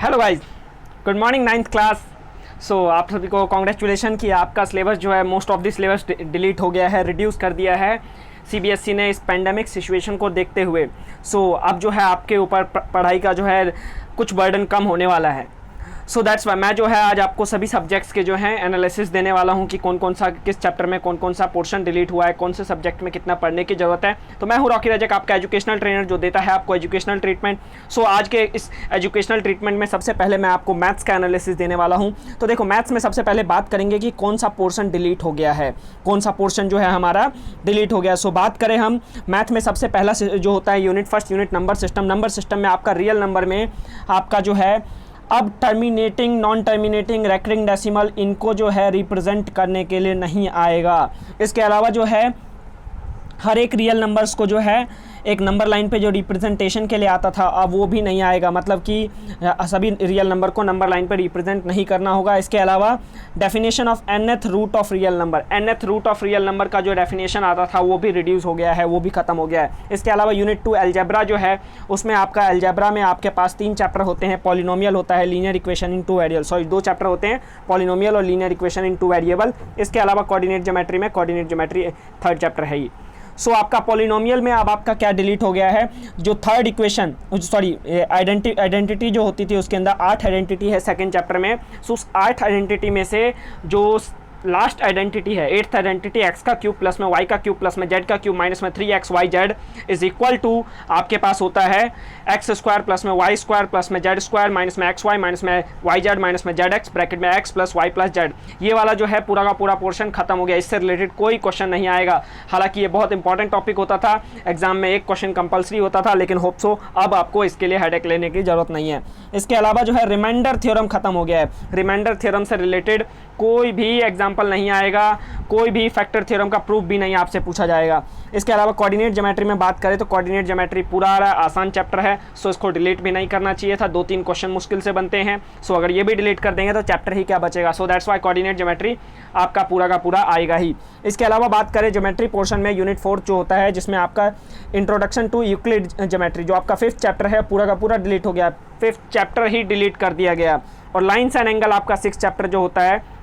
Hello guys, good morning 9th class. आप सभी को कॉन्ग्रेचुलेशन कि आपका सिलेबस जो है most of the syllabus delete हो गया है, रिड्यूस कर दिया है सीबीएसई ने इस पेंडेमिक सिचुएशन को देखते हुए। अब जो है आपके ऊपर पढ़ाई का जो है कुछ बर्डन कम होने वाला है। दैट्स वाई मैं जो है आज आपको सभी सब्जेक्ट्स के जो है एनालिसिस देने वाला हूं कि कौन कौन सा किस चैप्टर में कौन कौन सा पोर्शन डिलीट हुआ है, कौन से सब्जेक्ट में कितना पढ़ने की ज़रूरत है। तो मैं हूं रॉकी रजक, आपका एजुकेशनल ट्रेनर जो देता है आपको एजुकेशनल ट्रीटमेंट। आज के इस एजुकेशनल ट्रीटमेंट में सबसे पहले मैं आपको मैथ्स का एनालिसिस देने वाला हूँ। तो देखो, मैथ्स में सबसे पहले बात करेंगे कि कौन सा पोर्शन डिलीट हो गया है, कौन सा पोर्शन जो है हमारा डिलीट हो गया। बात करें हम मैथ में, सबसे पहला जो होता है unit first unit number system. Number system में आपका रियल नंबर में आपका जो है अब terminating, non terminating, recurring decimal इनको जो है रिप्रेजेंट करने के लिए नहीं आएगा। इसके अलावा जो है हर एक रियल नंबर्स को जो है एक नंबर लाइन पे जो रिप्रेजेंटेशन के लिए आता था अब वो भी नहीं आएगा, मतलब कि सभी रियल नंबर को नंबर लाइन पे रिप्रेजेंट नहीं करना होगा। इसके अलावा definition of nth root of real number, nth root of real number का जो डेफिनेशन आता था वो भी रिड्यूस हो गया है, वो भी खत्म हो गया है। इसके अलावा यूनिट 2 अलजेब्रा जो है उसमें आपका अलजेब्रा में आपके पास 3 चैप्टर होते हैं। पॉलिनोमियल होता है, linear equation in 2 variable, 2 chapter होते हैं, पॉलिनोमियल और लीनियर इक्वेशन इन 2 वेरिएबल। इसके अलावा कोऑर्डिनेट ज्योमेट्री में कोऑर्डिनेट ज्योमेट्री 3rd चैप्टर है ये। आपका पॉलिनोमियल में अब आपका क्या डिलीट हो गया है, जो 3rd इक्वेशन आइडेंटिटी जो होती थी उसके अंदर 8 आइडेंटिटी है 2nd चैप्टर में। उस 8 आइडेंटिटी में से जो लास्ट आइडेंटिटी है 8th आइडेंटिटी एक्स का क्यूब प्लस में वाई का क्यूब प्लस में जेड का क्यूब माइनस में 3xyz इज इक्वल टू आपके पास होता है एक्स स्क्वायर प्लस में वाई स्क्वायर प्लस में जेड स्क्वायर माइनस में एक्स वाई माइनस में वाई जेड माइनस में जेड एक्स ब्रैकेट में x plus y plus z. ये वाला जो है पूरा का पूरा पोर्शन खत्म हो गया, इससे रिलेटेड कोई क्वेश्चन नहीं आएगा। हालांकि ये बहुत इंपॉर्टेंट टॉपिक होता था, एग्जाम में एक क्वेश्चन कंपलसरी होता था, लेकिन होप सो अब आपको इसके लिए हेडेक लेने की जरूरत नहीं है। इसके अलावा जो है रिमाइंडर थ्योरम खत्म हो गया है। रिमाइंडर थ्योरम से रिलेटेड कोई भी एग्जाम्पल नहीं आएगा, कोई भी फैक्टर थ्योरम का प्रूफ भी नहीं आपसे पूछा जाएगा। इसके अलावा कोऑर्डिनेट ज्योमेट्री में बात करें तो कोऑर्डिनेट ज्योमेट्री पूरा आसान चैप्टर है, इसको डिलीट भी नहीं करना चाहिए था। 2-3 क्वेश्चन मुश्किल से बनते हैं, अगर ये भी डिलीट कर देंगे तो चैप्टर ही क्या बचेगा। दैट्स वाई कोऑर्डिनेट ज्योमेट्री आपका पूरा का पूरा आएगा ही। इसके अलावा बात करें ज्योमेट्री पोर्शन में यूनिट 4 जो होता है जिसमें आपका इंट्रोडक्शन टू यूक्लिड ज्योमेट्री जो आपका 5th चैप्टर है पूरा का पूरा डिलीट हो गया, 5th चैप्टर ही डिलीट कर दिया गया। और लाइन्स एंड एंगल आपका 6th चैप्टर जो होता है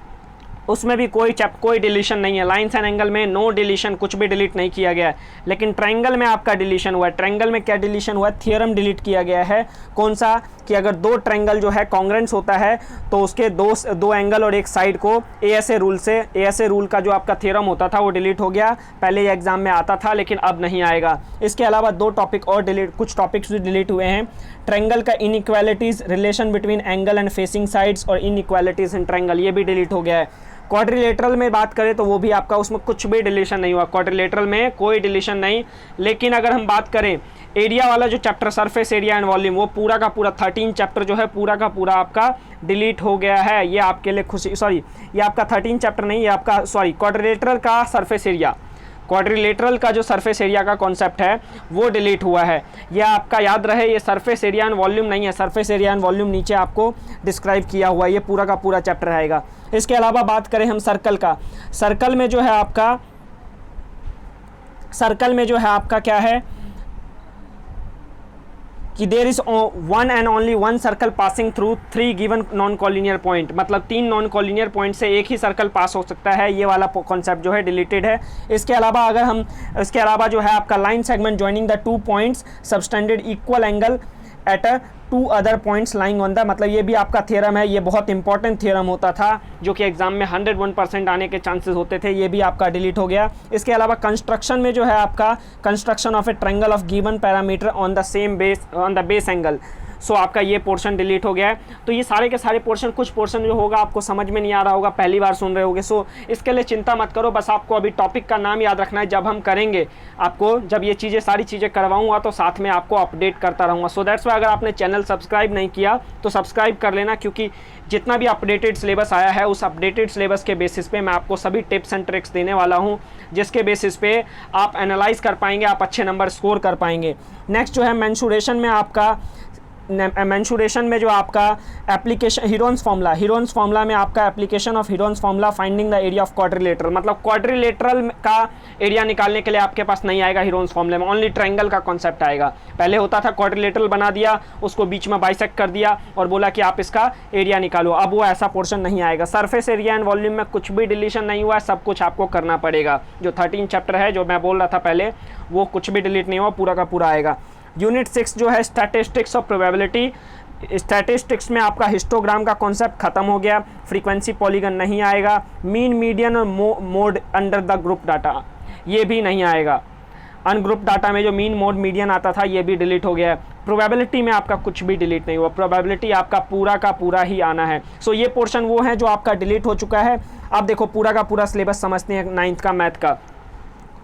उसमें भी कोई डिलीशन नहीं है। लाइन्स एंड एंगल में नो डिलीशन, कुछ भी डिलीट नहीं किया गया है। लेकिन ट्रायंगल में आपका डिलीशन हुआ है। ट्रायंगल में क्या डिलीशन हुआ है, थ्योरम डिलीट किया गया है। कौन सा, कि अगर 2 ट्रायंगल जो है कॉन्ग्रेंस होता है तो उसके दो एंगल और एक साइड को एएसए रूल का जो आपका थ्योरम होता था वो डिलीट हो गया। पहले ये एग्जाम में आता था लेकिन अब नहीं आएगा। इसके अलावा 2 टॉपिक और कुछ टॉपिक्स भी डिलीट हुए हैं। ट्रायंगल का inequalities, relation between angle and facing sides और इनइक्वालिटीज इन ट्रायंगल, ये भी डिलीट हो गया है। क्वाड्रिलेटरल में बात करें तो वो भी आपका उसमें कुछ भी डिलीशन नहीं हुआ, क्वाड्रिलेटरल में कोई डिलीशन नहीं। लेकिन अगर हम बात करें एरिया वाला जो chapter surface area and volume, वो पूरा का पूरा 13 चैप्टर जो है पूरा का पूरा आपका डिलीट हो गया है। ये आपके लिए खुशी, ये आपका 13 चैप्टर नहीं, ये आपका क्वाड्रिलेटरल का सरफेस एरिया, क्वाड्रिलेटरल का जो सरफेस एरिया का कॉन्सेप्ट है वो डिलीट हुआ है। यह आपका याद रहे, ये सरफेस एरिया एंड वॉल्यूम नहीं है, सरफेस एरिया एंड वॉल्यूम नीचे आपको डिस्क्राइब किया हुआ है, ये पूरा का पूरा चैप्टर रहेगा। इसके अलावा बात करें हम सर्कल का, सर्कल में जो है आपका क्या है कि there is one and only one circle passing through 3 given non collinear point, मतलब 3 नॉन कॉलिनियर पॉइंट से एक ही सर्कल पास हो सकता है। ये वाला कॉन्सेप्ट जो है डिलीटेड है। इसके अलावा जो है आपका line segment joining the 2 points subtended equal angle at 2 other points lying on the, मतलब ये भी आपका थ्योरम है। ये बहुत इंपॉर्टेंट थ्योरम होता था जो कि एग्जाम में 101% आने के चांसेस होते थे, ये भी आपका डिलीट हो गया। इसके अलावा कंस्ट्रक्शन में जो है आपका construction of A triangle of given parameter on the base angle, आपका ये पोर्शन डिलीट हो गया है। तो ये सारे के सारे पोर्शन, कुछ पोर्शन जो होगा आपको समझ में नहीं आ रहा होगा, पहली बार सुन रहे होगे, इसके लिए चिंता मत करो, बस आपको अभी टॉपिक का नाम याद रखना है। जब हम करेंगे आपको, जब ये सारी चीज़ें करवाऊंगा तो साथ में आपको अपडेट करता रहूँगा। दैट्स वाई अगर आपने चैनल सब्सक्राइब नहीं किया तो सब्सक्राइब कर लेना, क्योंकि जितना भी अपडेटेड सिलेबस आया है उस अपडेटेड सिलेबस के बेसिस पे मैं आपको सभी टिप्स एंड ट्रिक्स देने वाला हूँ, जिसके बेसिस पे आप एनालाइज कर पाएंगे, आप अच्छे नंबर स्कोर कर पाएंगे। नेक्स्ट जो है मेंसुरेशन में आपका मेंसुरेशन में जो आपका एप्लीकेशन हीरोन्स फार्मूला में आपका application of Heron's formula finding the area of quadrilateral, मतलब क्वाड्रिलेटरल का एरिया निकालने के लिए आपके पास नहीं आएगा हीरोन्स फार्मूले में, ओनली ट्रायंगल का कॉन्सेप्ट आएगा। पहले होता था क्वाड्रिलेटरल बना दिया, उसको बीच में बाइसेक्ट कर दिया और बोला कि आप इसका एरिया निकालो, अब वो ऐसा पोर्शन नहीं आएगा। सरफेस एरिया एंड वॉल्यूम में कुछ भी डिलीशन नहीं हुआ, सब कुछ आपको करना पड़ेगा। जो 13 चैप्टर है जो मैं बोल रहा था पहले, वो कुछ भी डिलीट नहीं हुआ, पूरा का पूरा आएगा। यूनिट 6 जो है स्टैटिस्टिक्स ऑफ प्रोबेबिलिटी, स्टैटिस्टिक्स में आपका हिस्टोग्राम का कॉन्सेप्ट खत्म हो गया, फ्रीक्वेंसी पॉलीगन नहीं आएगा, मीन मीडियन और mode under the group data ये भी नहीं आएगा। अनग्रुप डाटा में जो मीन मोड मीडियन आता था ये भी डिलीट हो गया है। प्रोबेबिलिटी में आपका कुछ भी डिलीट नहीं हुआ, प्रोबेबिलिटी आपका पूरा का पूरा ही आना है। सो ये पोर्शन वो है जो आपका डिलीट हो चुका है। अब देखो पूरा का पूरा सिलेबस समझते हैं 9th का मैथ का।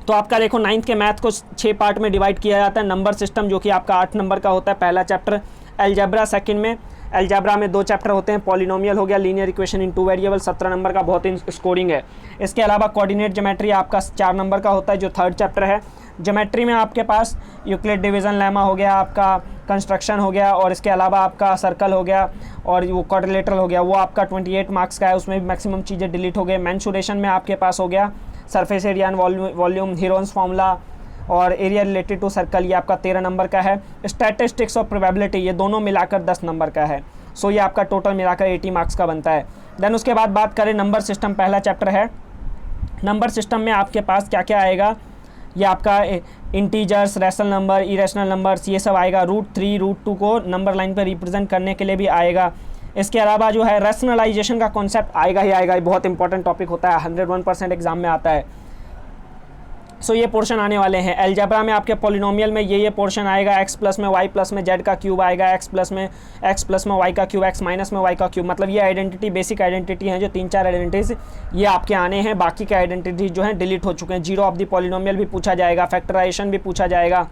तो आपका देखो 9th के मैथ को 6 पार्ट में डिवाइड किया जाता है। नंबर सिस्टम जो कि आपका 8 नंबर का होता है, पहला चैप्टर। अलजेब्रा सेकंड में, अलजेब्रा में 2 चैप्टर होते हैं, पॉलिनोमियल हो गया, linear equation in 2 variable, 17 number का, बहुत स्कोरिंग है। इसके अलावा कोऑर्डिनेट ज्योमेट्री आपका 4 नंबर का होता है जो 3rd चैप्टर है। ज्योमेट्री में आपके पास यूक्लिड डिवीज़न लेमा हो गया, आपका कंस्ट्रक्शन हो गया, और इसके अलावा आपका सर्कल हो गया और वो क्वाड्रिलेटरल हो गया, वो आपका 28 मार्क्स का है, उसमें भी मैक्सिमम चीज़ें डिलीट हो गए। मेंसुरेशन में आपके पास हो गया surface area and volume, Heron's formula और एरिया रिलेटेड टू सर्कल, ये आपका 13 नंबर का है। स्टैटिस्टिक्स और प्रोबेबिलिटी ये दोनों मिलाकर 10 नंबर का है। सो ये आपका टोटल मिलाकर 80 मार्क्स का बनता है। देन उसके बाद बात करें नंबर सिस्टम, पहला चैप्टर है। नंबर सिस्टम में आपके पास क्या क्या आएगा, ये आपका integers, rational number, irrational numbers, ये सब आएगा। √3 √2 को नंबर लाइन पर रिप्रेजेंट करने के लिए भी आएगा। इसके अलावा जो है रैशनलाइजेशन का कॉन्सेप्ट आएगा ही आएगा, ये बहुत इंपॉर्टेंट टॉपिक होता है, 101% एग्जाम में आता है। सो ये पोर्शन आने वाले हैं। अलजेब्रा में आपके पॉलिनोमियल में ये पोर्शन आएगा, x प्लस में y प्लस में z का क्यूब आएगा, x प्लस में y का क्यूब, x माइनस में y का क्यूब, मतलब ये आइडेंटिटी बेसिक आइडेंटिटी हैं जो 3-4 आइडेंटिटीज ये आपके आने हैं। बाकी के आइडेंटिटी जो हैं डिलीट हो चुके हैं। जीरो ऑफ द पॉलिनोमियल भी पूछा जाएगा, फैक्टराइजेशन भी पूछा जाएगा,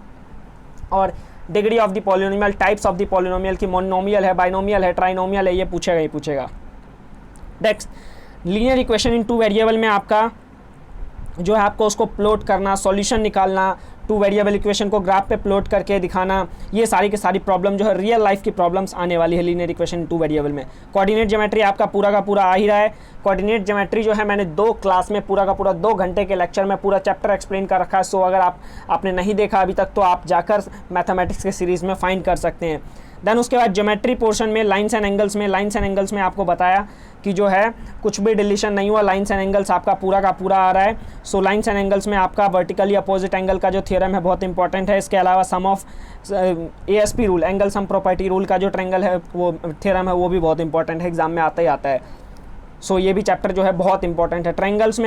और degree of the polynomial, types of the polynomial की मोनोमियल है, बाइनोमियल है, ट्राइनोमियल है, ये पूछेगा ही पूछेगा। Next linear equation in 2 variable में आपका जो है आपको उसको प्लॉट करना, सॉल्यूशन निकालना, 2 वेरिएबल इक्वेशन को ग्राफ पे प्लॉट करके दिखाना, ये सारी की सारी प्रॉब्लम जो है रियल लाइफ की प्रॉब्लम्स आने वाली है लीनियर इक्वेशन 2 वेरिएबल में। कोऑर्डिनेट ज्योमेट्री आपका पूरा का पूरा आ ही रहा है। कोऑर्डिनेट ज्योमेट्री जो है मैंने 2 क्लास में पूरा का पूरा 2 घंटे के लेक्चर में पूरा चैप्टर एक्सप्लेन कर रखा है। सो अगर आपने नहीं देखा अभी तक तो आप जाकर मैथमेटिक्स के सीरीज़ में फाइंड कर सकते हैं। देन उसके बाद ज्योमेट्री पोर्शन में लाइन्स एंड एंगल्स में आपको बताया कि जो है कुछ भी डिलीशन नहीं हुआ, लाइन्स एंड एंगल्स आपका पूरा का पूरा आ रहा है। सो लाइन्स एंड एंगल्स में आपका वर्टिकली अपोजिट एंगल का जो थ्योरम है बहुत इंपॉर्टेंट है। इसके अलावा sum of ASP rule, angle sum property rule का जो ट्रायंगल है वो थ्योरम है वो भी बहुत इंपॉर्टेंट है, एग्जाम में आता ही आता है। सो ये भी चैप्टर जो है बहुत इंपॉर्टेंट है। ट्रायंगल्स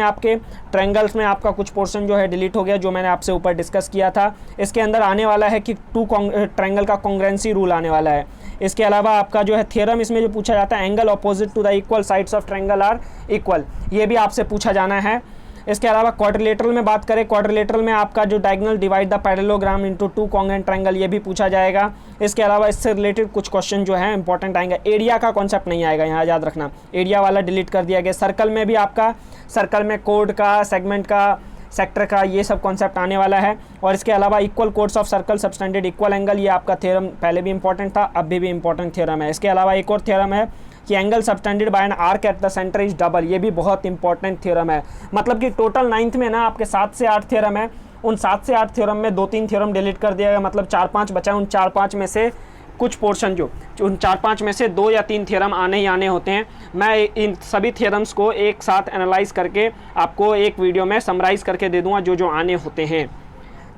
में आपका कुछ पोर्शन जो है डिलीट हो गया जो मैंने आपसे ऊपर डिस्कस किया था। इसके अंदर आने वाला है कि 2 ट्रायंगल का कॉन्ग्रुएंसी रूल आने वाला है। इसके अलावा आपका जो है थ्योरम इसमें जो पूछा जाता है, angle opposite to the equal sides of triangle are equal, ये भी आपसे पूछा जाना है। इसके अलावा क्वाड्रिलेटरल में बात करें, क्वाड्रिलेटरल में आपका जो diagonal divide the parallelogram into 2 congruent triangle ये भी पूछा जाएगा। इसके अलावा इससे रिलेटेड कुछ क्वेश्चन जो है इंपॉर्टेंट आएंगे। एरिया का कॉन्सेप्ट नहीं आएगा यहाँ, याद रखना, एरिया वाला डिलीट कर दिया गया। सर्कल में भी आपका सर्कल में कोड का, सेगमेंट का, सेक्टर का, ये सब कॉन्सेप्ट आने वाला है। और इसके अलावा equal codes of circle, subtended equal angle, ये आपका थ्योरम पहले भी इंपॉर्टेंट था, अभी भी इंपॉर्टेंट थ्योरम है। इसके अलावा एक और थ्योरम है कि angle subtended bye an arc at the centre is double, ये भी बहुत इंपॉर्टेंट थ्योरम है। मतलब कि टोटल 9th में ना आपके 7 से 8 थ्योरम है, उन 7 से 8 थ्योरम में 2-3 थ्योरम डिलीट कर दिया गया, मतलब 4-5 बचा। उन 4-5 में से कुछ पोर्शन जो उन 4-5 में से 2 या 3 थ्योरम आने ही आने होते हैं। मैं इन सभी थ्योरम्स को एक साथ एनालाइज करके आपको एक वीडियो में समराइज़ करके दे दूंगा जो आने होते हैं,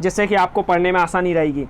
जिससे कि आपको पढ़ने में आसानी रहेगी।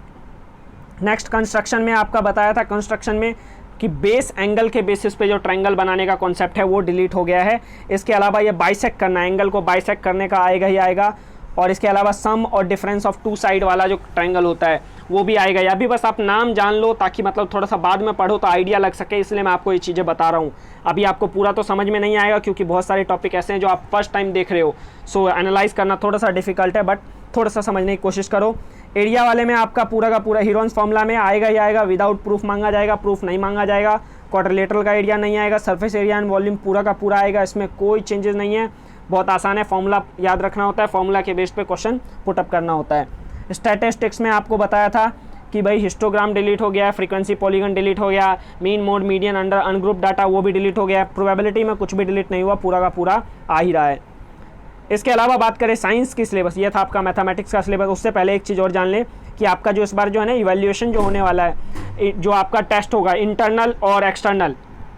नेक्स्ट कंस्ट्रक्शन में आपका बताया था, कंस्ट्रक्शन में कि बेस एंगल के बेसिस पे जो ट्रायंगल बनाने का कॉन्सेप्ट है वो डिलीट हो गया है। इसके अलावा ये बाइसेक्ट करना, एंगल को बाइसेक्ट करने का आएगा ही आएगा। और इसके अलावा सम और डिफरेंस ऑफ 2 साइड वाला जो ट्रायंगल होता है वो भी आएगा। या भी बस आप नाम जान लो ताकि मतलब थोड़ा सा बाद में पढ़ो तो आइडिया लग सके, इसलिए मैं आपको ये चीज़ें बता रहा हूँ। अभी आपको पूरा तो समझ में नहीं आएगा क्योंकि बहुत सारे टॉपिक ऐसे हैं जो आप फर्स्ट टाइम देख रहे हो। सो एनालाइज करना थोड़ा सा डिफिकल्ट है, बट थोड़ा सा समझने की कोशिश करो। एरिया वाले में आपका पूरा का पूरा हीरोन्स फार्मूला में आएगा ही आएगा, विदाउट प्रूफ मांगा जाएगा, प्रूफ नहीं मांगा जाएगा। क्वाड्रिलेटरल का एरिया नहीं आएगा, सरफेस एरिया एंड वॉल्यूम पूरा का पूरा आएगा, इसमें कोई चेंजेस नहीं है, बहुत आसान है। फॉर्मूला याद रखना होता है, फॉर्मूला के बेस पे क्वेश्चन पुटअप करना होता है। स्टैटिस्टिक्स में आपको बताया था कि भाई हिस्टोग्राम डिलीट हो गया, फ्रीक्वेंसी पॉलीगन डिलीट हो गया, mean mode median under ungroup data वो भी डिलीट हो गया, प्रोबेबिलिटी में कुछ भी डिलीट नहीं हुआ, पूरा का पूरा आ ही रहा है। इसके अलावा बात करें साइंस की सिलेबस, ये था आपका मैथमेटिक्स का सिलेबस। उससे पहले एक चीज़ और जान लें कि आपका जो इस बार जो है ना इवैल्यूएशन जो होने वाला है, जो आपका टेस्ट होगा इंटरनल और एक्सटर्नल,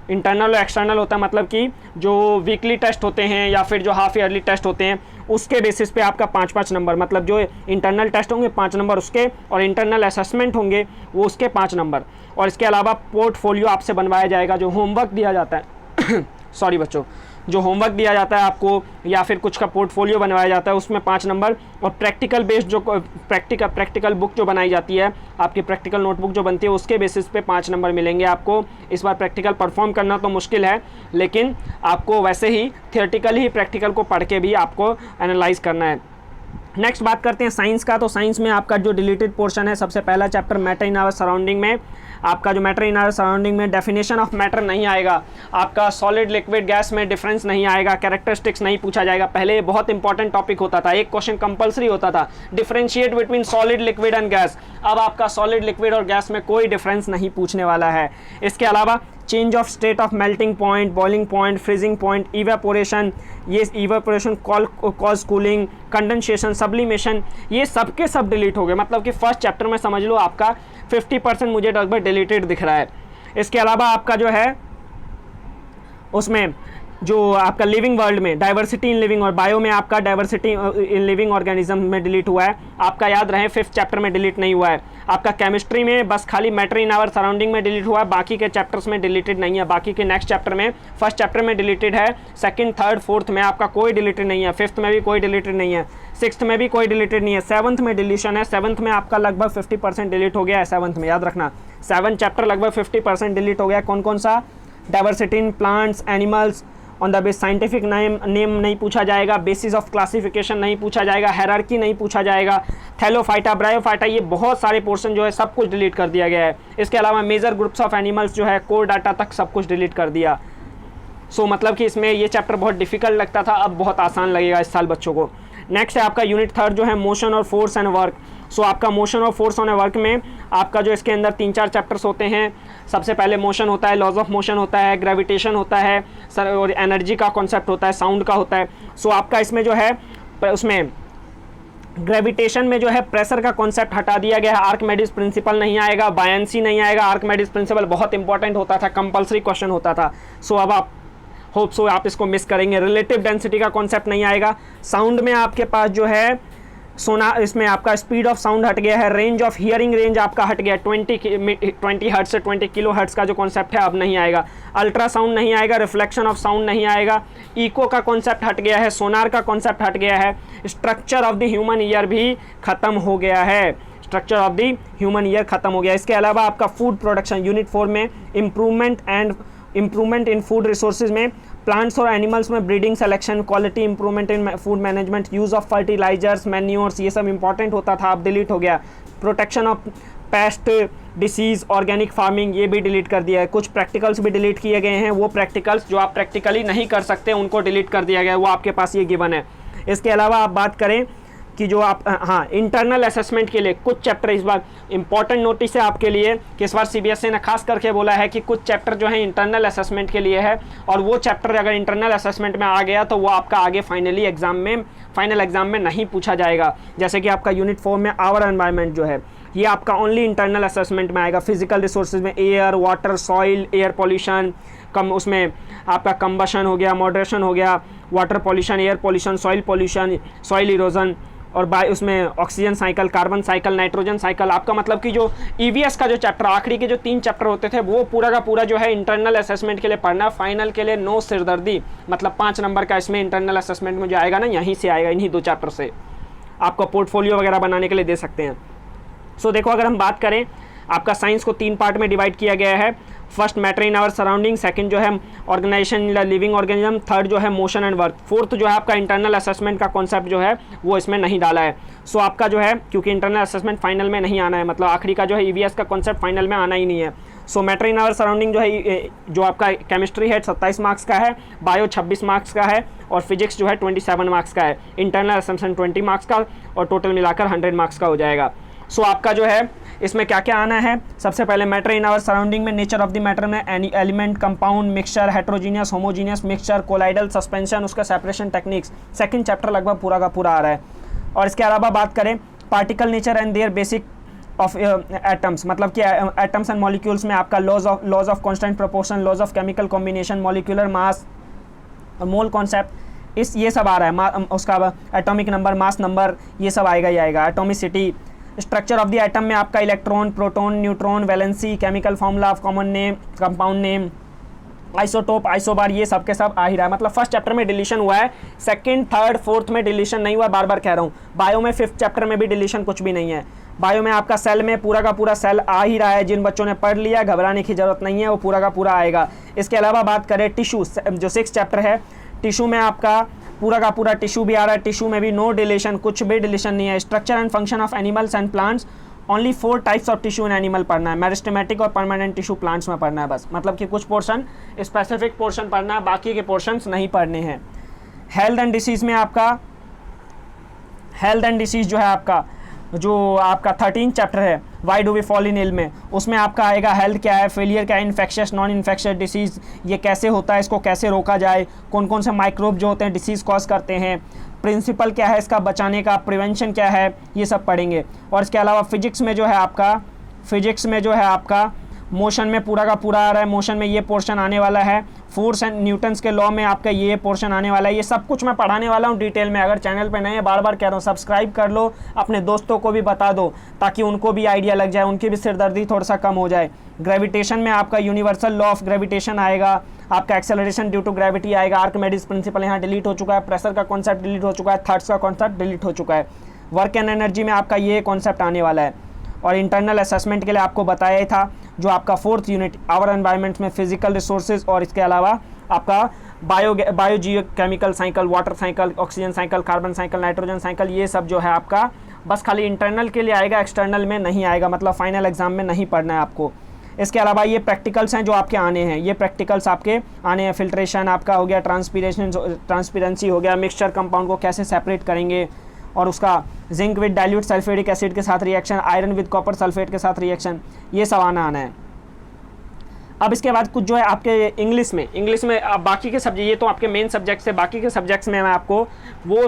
इंटरनल और एक्सटर्नल होता है मतलब कि जो वीकली टेस्ट होते हैं या फिर जो हाफ ईयरली टेस्ट होते हैं उसके बेसिस पे आपका 5-5 नंबर, मतलब जो इंटरनल टेस्ट होंगे 5 नंबर उसके, और इंटरनल असेसमेंट होंगे वो उसके 5 नंबर। और इसके अलावा पोर्टफोलियो आपसे बनवाया जाएगा, जो होमवर्क दिया जाता है सॉरी बच्चों, जो होमवर्क दिया जाता है आपको या फिर कुछ का पोर्टफोलियो बनवाया जाता है उसमें 5 नंबर, और प्रैक्टिकल बेस्ड जो प्रैक्टिकल बुक जो बनाई जाती है, आपकी प्रैक्टिकल नोटबुक जो बनती है उसके बेसिस पे 5 नंबर मिलेंगे आपको। इस बार प्रैक्टिकल परफॉर्म करना तो मुश्किल है, लेकिन आपको वैसे ही थियोरेटिकली ही प्रैक्टिकल को पढ़ के भी आपको एनालाइज करना है। नेक्स्ट बात करते हैं साइंस का। तो साइंस में आपका जो डिलीटेड पोर्शन है, सबसे पहला chapter matter in our surrounding में आपका जो मैटर इन आवर सराउंडिंग में डेफिनेशन ऑफ मैटर नहीं आएगा, आपका सॉलिड लिक्विड गैस में डिफरेंस नहीं आएगा, कैरेक्टरिस्टिक्स नहीं पूछा जाएगा। पहले ये बहुत इंपॉर्टेंट टॉपिक होता था, एक क्वेश्चन कंपलसरी होता था, differentiate between solid liquid and gas. अब आपका सॉलिड लिक्विड और गैस में कोई डिफरेंस नहीं पूछने वाला है। इसके अलावा change of state of melting point, boiling point, freezing point, evaporation, ये evaporation cause cooling, condensation, sublimation, ये सब के सब डिलीट हो गए। मतलब कि फर्स्ट चैप्टर में समझ लो आपका 50% मुझे लगभग डिलीटेड दिख रहा है। इसके अलावा आपका जो है उसमें जो आपका लिविंग वर्ल्ड में डाइवर्सिटी इन लिविंग और बायो में आपका डाइवर्सिटी इन लिविंग ऑर्गेनिज्म में डिलीट हुआ है, आपका याद रहे 5th चैप्टर में डिलीट नहीं हुआ है। आपका केमिस्ट्री में बस खाली मैटर इन आवर सराउंडिंग में डिलीट हुआ है, बाकी के चैप्टर्स में डिलीटेड नहीं है। बाकी के नेक्स्ट चैप्टर में फर्स्ट चैप्टर में डिलीटेड है, 2nd, 3rd, 4th में आपका कोई डिलीटेड नहीं है, 5th में भी कोई डिलीटेड नहीं है, 6th में भी कोई डिलीटेड नहीं है, 7th में डिलीशन है। 7th में आपका लगभग 50% डिलीट हो गया है। 7th में याद रखना 7 चैप्टर लगभग 50% डिलीट हो गया। कौन कौन सा? Diversity in plants, animals, on the base scientific name नहीं पूछा जाएगा, बेसिस ऑफ क्लासिफिकेशन नहीं पूछा जाएगा, हायरार्की नहीं पूछा जाएगा, थैलोफाइटा, ब्रायोफाइटा, ये बहुत सारे पोर्शन जो है सब कुछ डिलीट कर दिया गया है। इसके अलावा मेजर ग्रुप्स ऑफ एनिमल्स जो है कोर डाटा तक सब कुछ डिलीट कर दिया। सो मतलब कि इसमें ये चैप्टर बहुत डिफिकल्ट लगता था, अब बहुत आसान लगेगा इस साल बच्चों को। नेक्स्ट है आपका यूनिट 3rd जो है मोशन और फोर्स एंड वर्क। सो आपका मोशन और फोर्स एंड वर्क में आपका जो इसके अंदर 3-4 चैप्टर्स होते हैं। सबसे पहले मोशन होता है, लॉज ऑफ मोशन होता है, ग्रेविटेशन होता है सर, और एनर्जी का कॉन्सेप्ट होता है, साउंड का होता है। सो आपका इसमें जो है उसमें ग्रेविटेशन में जो है प्रेशर का कॉन्सेप्ट हटा दिया गया है, आर्कमेडिस प्रिंसिपल नहीं आएगा, बायंसी नहीं आएगा। आर्कमेडिस प्रिंसिपल बहुत इंपॉर्टेंट होता था, कंपलसरी क्वेश्चन होता था। सो अब आप होप सो आप इसको मिस करेंगे। रिलेटिव डेंसिटी का कॉन्सेप्ट नहीं आएगा। साउंड में आपके पास जो है सोना, इसमें आपका स्पीड ऑफ साउंड हट गया है, रेंज ऑफ हियरिंग रेंज आपका हट गया, 20 हर्ट्ज से 20 किलो हर्ट्ज का जो कॉन्सेप्ट है अब नहीं आएगा। अल्ट्रासाउंड नहीं आएगा, रिफ्लेक्शन ऑफ साउंड नहीं आएगा, इको का कॉन्सेप्ट हट गया है, सोनार का कॉन्सेप्ट हट गया है, structure of the human ear भी खत्म हो गया है, structure of the human ear खत्म हो गया। इसके अलावा आपका फूड प्रोडक्शन यूनिट 4 में इम्प्रूवमेंट इन फूड रिसोर्सेज में प्लांट्स और एनिमल्स में breeding, selection, quality improvement in food management, use of fertilisers, manures, ये सब इंपॉर्टेंट होता था, अब डिलीट हो गया। Protection of pest, disease, organic farming, ये भी डिलीट कर दिया है। कुछ प्रैक्टिकल्स भी डिलीट किए गए हैं, वो प्रैक्टिकल्स जो आप प्रैक्टिकली नहीं कर सकते उनको डिलीट कर दिया गया है, वो आपके पास ये गिवन है। इसके अलावा आप बात करें कि जो आप हाँ इंटरनल असेसमेंट के लिए कुछ चैप्टर, इस बार इंपॉर्टेंट नोटिस है आपके लिए कि इस बार सीबीएसई ने खास करके बोला है कि कुछ चैप्टर जो है इंटरनल असेसमेंट के लिए है, और वो चैप्टर अगर इंटरनल असेसमेंट में आ गया तो वो आपका आगे फाइनल एग्जाम में नहीं पूछा जाएगा। जैसे कि आपका यूनिट 4 में आवर एनवायरनमेंट जो है ये आपका ओनली इंटरनल असेसमेंट में आएगा। फिजिकल रिसोर्सेज में air, water, soil, air pollution, उसमें आपका कंबशन हो गया, मॉडरेशन हो गया, water pollution, air pollution, soil pollution, soil erosion, और उसमें oxygen cycle, carbon cycle, nitrogen cycle. आपका मतलब कि जो ईवीएस का जो चैप्टर, आखिरी के जो 3 चैप्टर होते थे वो पूरा का पूरा जो है इंटरनल असेसमेंट के लिए पढ़ना, फाइनल के लिए नो सिरदर्दी। मतलब 5 नंबर का इसमें इंटरनल असेसमेंट में जो आएगा ना, यहीं से आएगा, इन्हीं 2 चैप्टर से आपका पोर्टफोलियो वगैरह बनाने के लिए दे सकते हैं। सो देखो, अगर हम बात करें, आपका साइंस को 3 पार्ट में डिवाइड किया गया है। First matter in our surrounding, second जो है ऑर्गेनाइजेशन लिविंग ऑर्गेनिज्म, थर्ड जो है मोशन एंड वर्क, फोर्थ जो है आपका इंटरनल असेसमेंट का कॉन्सेप्ट जो है वो इसमें नहीं डाला है। सो आपका जो है क्योंकि इंटरनल असेसमेंट फाइनल में नहीं आना है, मतलब आखिरी का जो है ईवीएस का कॉन्सेप्ट फाइनल में आना ही नहीं है। So matter in our surrounding जो है, जो आपका केमिस्ट्री है 27 मार्क्स का है, बायो 26 मार्क्स का है, और फिजिक्स जो है 27 मार्क्स का है, इंटरनल असेसमेंट 20 मार्क्स का, और टोटल मिलाकर 100 मार्क्स का हो जाएगा। सो आपका जो है इसमें क्या क्या आना है, सबसे पहले मैटर इन आवर सराउंडिंग में, नेचर ऑफ द मैटर में, any element, compound, mixture, heterogeneous, homogeneous mixture, colloidal, suspension, उसका सेपरेशन टेक्निक्स, सेकंड चैप्टर लगभग पूरा का पूरा आ रहा है। और इसके अलावा बात करें particle nature and their basic of atoms, मतलब कि एटम्स एंड मॉलिक्यूल्स में आपका laws of constant proportion, laws of chemical combination, molecular mass, mole concept, ये सब आ रहा है। उसका एटॉमिक नंबर, मास नंबर, ये सब आएगा ही आएगा। Atomicity, structure of the atom में आपका electron, proton, neutron, valency, chemical formula of common name, compound name, isotope, isobar, ये सब के सब आ ही रहा है। मतलब फर्स्ट चैप्टर में डिलीशन हुआ है, सेकंड, थर्ड, फोर्थ में डिलीशन नहीं हुआ, बार बार कह रहा हूँ। बायो में फिफ्थ चैप्टर में भी डिलीशन कुछ भी नहीं है। बायो में आपका सेल में पूरा का पूरा सेल आ ही रहा है, जिन बच्चों ने पढ़ लिया घबराने की जरूरत नहीं है, वो पूरा का पूरा आएगा। इसके अलावा बात करें टिश्यू, जो सिक्स चैप्टर है, टिश्यू में आपका पूरा का पूरा टिश्यू भी आ रहा है। टिश्यू में भी नो डिलीशन, कुछ भी डिलीशन नहीं है। Structure and function of animals and plants, only 4 types of tissue in animal पढ़ना है। मेरिस्टेमेटिक और परमानेंट टिश्यू प्लांट्स में पढ़ना है बस, मतलब कि कुछ पोर्शन स्पेसिफिक पोर्शन पढ़ना है, बाकी के पोर्शंस नहीं पढ़ने हैं। हेल्थ एंड डिसीज़ में आपका हेल्थ एंड डिसीज़ जो है आपका 13 चैप्टर है, why do we fall in ill में, उसमें आपका आएगा हेल्थ क्या है, फेलियर क्या है, इन्फेक्शियस, नॉन इन्फेक्शियस डिसीज़ ये कैसे होता है, इसको कैसे रोका जाए, कौन कौन से माइक्रोब जो होते हैं डिसीज़ कॉज करते हैं, प्रिंसिपल क्या है इसका बचाने का, प्रिवेंशन क्या है, ये सब पढ़ेंगे। और इसके अलावा फिजिक्स में जो है आपका मोशन में पूरा का पूरा आ रहा है। मोशन में ये पोर्शन आने वाला है, फोर्स एंड न्यूटन्स के लॉ में आपका ये पोर्शन आने वाला है। ये सब कुछ मैं पढ़ाने वाला हूँ डिटेल में। अगर चैनल पे नए हैं, बार बार कह रहा हूँ सब्सक्राइब कर लो, अपने दोस्तों को भी बता दो ताकि उनको भी आइडिया लग जाए, उनकी भी सिरदर्दी थोड़ा सा कम हो जाए। ग्रेविटेशन में आपका यूनिवर्सल लॉ ऑफ ग्रेविटेशन आएगा, आपका एक्सेलरेशन ड्यू टू ग्रेविटी आएगा, आर्किमिडीज प्रिंसिपल यहाँ डिलीट हो चुका है, प्रेशर का कॉन्सेप्ट डिलीट हो चुका है, थर्ड्स का कॉन्सेप्ट डिलीट हो चुका है। वर्क एंड एनर्जी में आपका ये कॉन्सेप्ट आने वाला है। और इंटरनल असेसमेंट के लिए आपको बताया ही था, जो आपका 4th यूनिट आवर एनवायरनमेंट में फिजिकल रिसोर्सेज, और इसके अलावा आपका biogeochemical cycle, water cycle, oxygen cycle, carbon cycle, nitrogen cycle, ये सब जो है आपका बस खाली इंटरनल के लिए आएगा, एक्सटर्नल में नहीं आएगा, मतलब फाइनल एग्जाम में नहीं पढ़ना है आपको। इसके अलावा ये प्रैक्टिकल्स हैं जो आपके आने हैं, ये प्रैक्टिकल्स आपके आने हैं। फिल्ट्रेशन आपका हो गया, ट्रांसपेरेंसी हो गया, मिक्सचर कंपाउंड को कैसे सेपरेट करेंगे, और उसका zinc with dilute sulphuric acid के साथ reaction, iron with copper sulphate के साथ रिएक्शन, ये सब आना है। अब इसके बाद कुछ जो है आपके इंग्लिश में अब बाकी के सब्जेक्ट, ये तो आपके मेन सब्जेक्ट्स है, बाकी के सब्जेक्ट्स में मैं आपको वो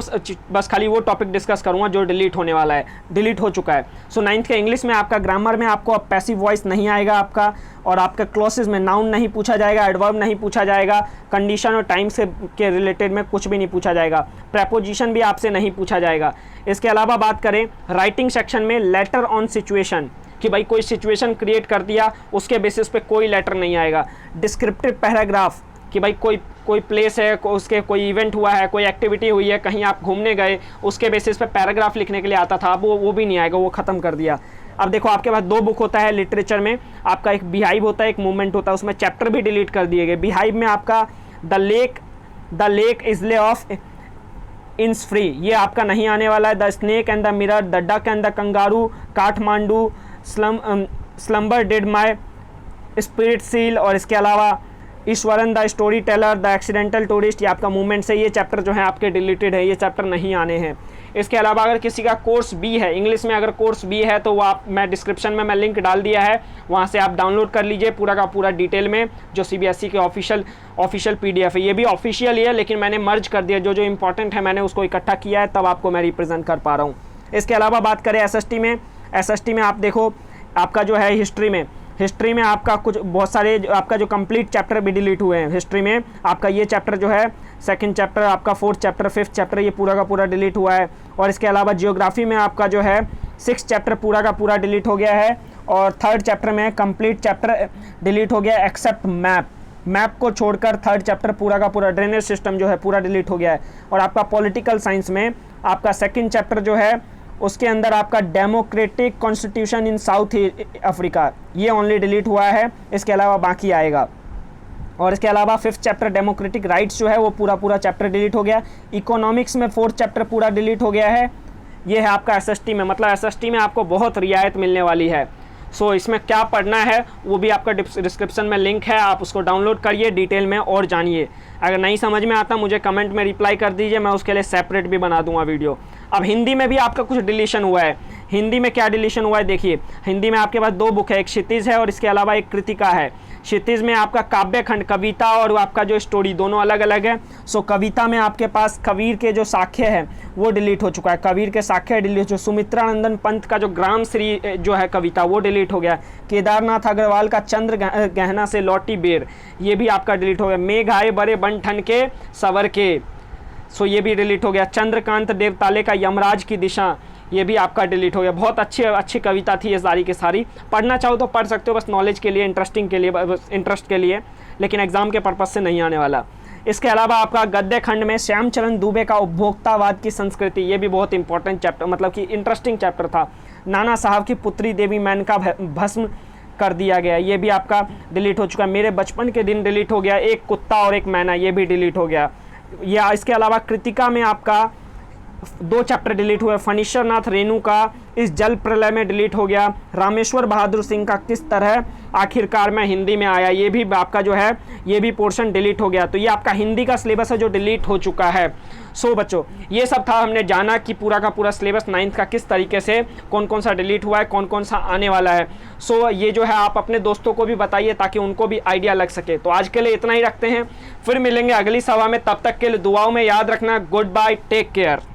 बस खाली वो टॉपिक डिस्कस करूंगा जो डिलीट होने वाला है, डिलीट हो चुका है। सो 9th के इंग्लिश में आपका ग्रामर में आपको अब पैसिव वॉइस नहीं आएगा आपका, और आपके क्लॉसेस में नाउन नहीं पूछा जाएगा, एडवर्ब नहीं पूछा जाएगा, कंडीशन और टाइम से के रिलेटेड में कुछ भी नहीं पूछा जाएगा, प्रेपोजिशन भी आपसे नहीं पूछा जाएगा। इसके अलावा बात करें राइटिंग सेक्शन में, लेटर ऑन सिचुएशन, कि भाई कोई सिचुएशन क्रिएट कर दिया उसके बेसिस पे कोई लेटर नहीं आएगा। डिस्क्रिप्टिव पैराग्राफ, कि भाई कोई प्लेस है, उसके कोई इवेंट हुआ है, कोई एक्टिविटी हुई है, कहीं आप घूमने गए, उसके बेसिस पे पैराग्राफ लिखने के लिए आता था, अब वो भी नहीं आएगा, वो ख़त्म कर दिया। अब देखो आपके पास 2 बुक होता है लिटरेचर में, आपका एक बिहाइव होता है, एक मूवमेंट होता है, उसमें चैप्टर भी डिलीट कर दिए गए। बिहाइव में आपका द लेक इजले ऑफ इंस फ्री, ये आपका नहीं आने वाला है। The snake and the mirror, the duck and the kangaroo, Kathmandu, slumber did my spirit seal, और इसके अलावा Eswaran the story teller, the accidental tourist, ये आपका मूवमेंट से, ये चैप्टर जो है आपके डिलीटेड है, ये चैप्टर नहीं आने हैं। इसके अलावा अगर किसी का कोर्स बी है, इंग्लिश में अगर कोर्स बी है तो वो मैं डिस्क्रिप्शन में लिंक डाल दिया है, वहाँ से आप डाउनलोड कर लीजिए पूरा का पूरा डिटेल में, जो CBSE के ऑफिशियल PDF है। ये भी ऑफिशियल ही है, लेकिन मैंने मर्ज कर दिया, जो इंपॉर्टेंट है मैंने उसको इकट्ठा किया है, तब आपको मैं रिप्रेजेंट कर पा रहा हूँ। इसके अलावा बात करें SST में आप देखो आपका जो है हिस्ट्री में आपका कुछ बहुत सारे आपका जो कंप्लीट चैप्टर भी डिलीट हुए हैं। हिस्ट्री में आपका ये चैप्टर जो है 2nd चैप्टर, आपका 4th चैप्टर, 5th चैप्टर, ये पूरा का पूरा डिलीट हुआ है। और इसके अलावा जियोग्राफी में आपका जो है 6th चैप्टर पूरा का पूरा डिलीट हो गया है, और 3rd चैप्टर में कंप्लीट चैप्टर डिलीट हो गया एक्सेप्ट मैप को छोड़कर 3rd चैप्टर पूरा का पूरा, ड्रेनेज सिस्टम जो है पूरा डिलीट हो गया है। और आपका पॉलिटिकल साइंस में आपका 2nd चैप्टर जो है उसके अंदर आपका democratic constitution in south Africa, ये ओनली डिलीट हुआ है, इसके अलावा बाकी आएगा। और इसके अलावा 5th चैप्टर डेमोक्रेटिक राइट्स जो है वो पूरा चैप्टर डिलीट हो गया। इकोनॉमिक्स में 4th चैप्टर पूरा डिलीट हो गया है। ये है आपका SST में, मतलब SST में आपको बहुत रियायत मिलने वाली है। सो इसमें क्या पढ़ना है वो भी आपका डिस्क्रिप्शन में लिंक है, आप उसको डाउनलोड करिए डिटेल में और जानिए। अगर नहीं समझ में आता मुझे कमेंट में रिप्लाई कर दीजिए, मैं उसके लिए सेपरेट भी बना दूंगा वीडियो। अब हिंदी में भी आपका कुछ डिलीशन हुआ है। हिंदी में क्या डिलीशन हुआ है देखिए, हिंदी में आपके पास 2 बुक है, एक क्षितिज है और इसके अलावा एक कृतिका है। क्षितिज में आपका काव्य खंड, कविता और आपका जो स्टोरी दोनों अलग अलग है। सो कविता में आपके पास कबीर के जो साक्ष्य है वो डिलीट हो चुका है, कबीर के साक्ष्य डिलीट, जो सुमित्रानंदन पंत का जो ग्राम श्री जो है कविता वो डिलीट हो गया। केदारनाथ अग्रवाल का चंद्र गहना से लौटी बेर, ये भी आपका डिलीट हो गया। मेघ आए बड़े बन ठन के सवर के, सो ये भी डिलीट हो गया। चंद्रकांत देवताले का यमराज की दिशा, ये भी आपका डिलीट हो गया। बहुत अच्छी कविता थी ये सारी की सारी, पढ़ना चाहो तो पढ़ सकते हो, बस नॉलेज के लिए, इंटरेस्टिंग के लिए, बस इंटरेस्ट के लिए, लेकिन एग्जाम के पर्पज से नहीं आने वाला। इसके अलावा आपका गद्य खंड में श्यामचरण दुबे का उपभोक्तावाद की संस्कृति, ये भी बहुत इंपॉर्टेंट चैप्टर, मतलब कि इंटरेस्टिंग चैप्टर था। नाना साहब की पुत्री देवी मेनका भस्म कर दिया गया, ये भी आपका डिलीट हो चुका है। मेरे बचपन के दिन डिलीट हो गया। एक कुत्ता और एक मैना, ये भी डिलीट हो गया। या इसके अलावा कृतिका में आपका 2 चैप्टर डिलीट हुए। फणीश्वरनाथ रेणु का इस जल प्रलय में डिलीट हो गया। रामेश्वर बहादुर सिंह का किस तरह आखिरकार में हिंदी में आया, ये भी आपका जो है ये भी पोर्शन डिलीट हो गया। तो ये आपका हिंदी का सिलेबस है जो डिलीट हो चुका है। सो बच्चों ये सब था, हमने जाना कि पूरा का पूरा सिलेबस 9th का किस तरीके से कौन कौन सा डिलीट हुआ है, कौन कौन सा आने वाला है। सो ये जो है आप अपने दोस्तों को भी बताइए ताकि उनको भी आइडिया लग सके। तो आज के लिए इतना ही रखते हैं, फिर मिलेंगे अगली सभा में। तब तक के लिए दुआओं में याद रखना। Goodbye, take care.